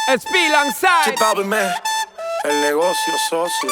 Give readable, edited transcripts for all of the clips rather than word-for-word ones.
SP alongside Chip out with me, el negocio socio.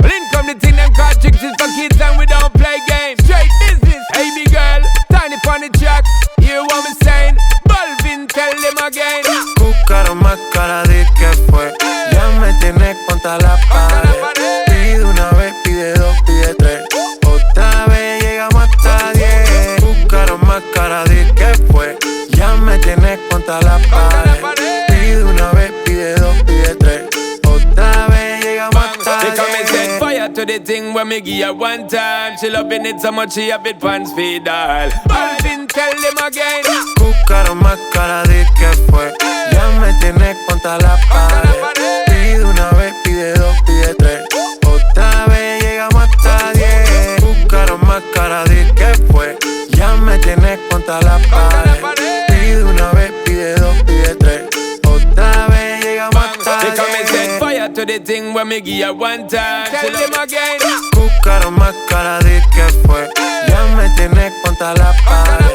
Well, in come the thing them call tricks is for kids and we don't play games. Straight business, hey me girl, tiny on the track. Hear what me saying? Balvin, tell them again. Buscaron más cara de que fue. Ya me tienes contra la pared. Pide una vez, pide dos, pide tres. Otra vez llegamos hasta 10. Buscaron más cara de que fue. Ya me tienes contra la pared. Pide una vez, pide dos, pide tres. Otra vez llegamos hasta 10. They come and set fire to the thing when me give her one time. She loving it so much she have it pants feed all. Balvin, tell them again. Buscaron más cara de que fue. Ya me tienes contra la pared. Pide una vez, pide dos, pide tres. Otra vez llegamos hasta 10. Buscaron más cara de que fue. Ya me tienes contra la pared. Pide una vez, pide dos, pide tres. Otra vez llegamos hasta 10. They come and set fire to the thing when me give her one time. Tell them again. Buscaron más cara de que fue. Ya me tienes contra la pared.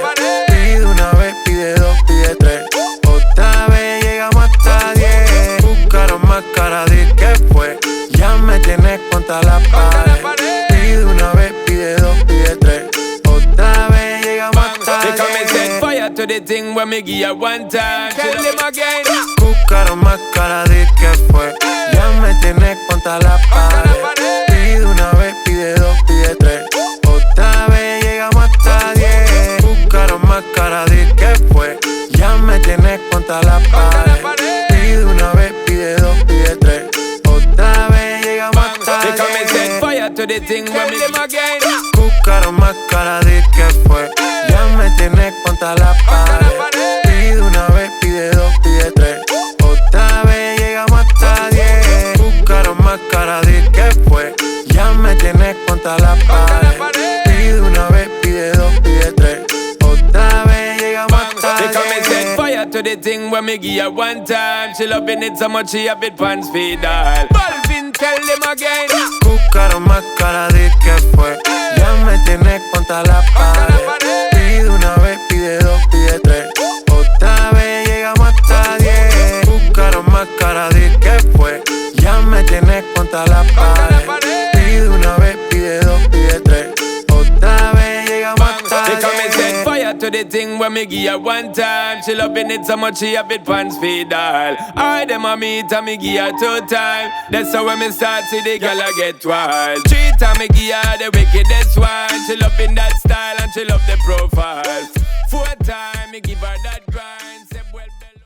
Pide una vez, pide dos, pide tres. Otra vez llegamos hasta 10. Buscaron más cara de que fue. Ya me tienes contra la pared. Pide una vez, pide dos, pide tres. Otra vez llegamos hasta 10. They come and set fire to the thing when me give her one time. Tell them again. Buscaron más cara de que fue. Ya me tienes contra la pared. Pide una vez, pide dos, pide tres. Otra vez llegamos hasta 10. Buscaron más cara de que fue. Ya me tienes contra la pared. Pide una vez, pide dos, pide tres. Otra vez llegamos hasta 10. They come and set fire to the thing when me give them again. Buscaron más cara de que fue. Ya me tienes contra la pared. Pide una vez, pide dos, pide tres. Otra vez llegamos hasta 10. Buscaron más cara de que fue. Ya me tienes contra la pared. Pide una vez, pide dos, pide tres. Otra vez llegamos hasta They come and 10. set fire to the thing when me give her one time. She loving it so much she have it pants feed all. Balvin, tell them again. Buscaron más cara de que fue. Ya me tienes contra la pared. Pide una vez, pide dos, pide tres. Otra vez llegamos hasta 10. Buscaron más cara de que fue. Ya me tienes contra la pared. Pide una vez, pide dos, pide tres. Otra vez llegamos hasta They come and 10. set fire to the thing when me give her one time. She loving it so much she have it pants feed all. I them a meet and me give her 2 times. That's how when me start see the girl I get wild. 3 times me give her the wickedest one. She loving that style and she love the profile. 4 times me give her that grind.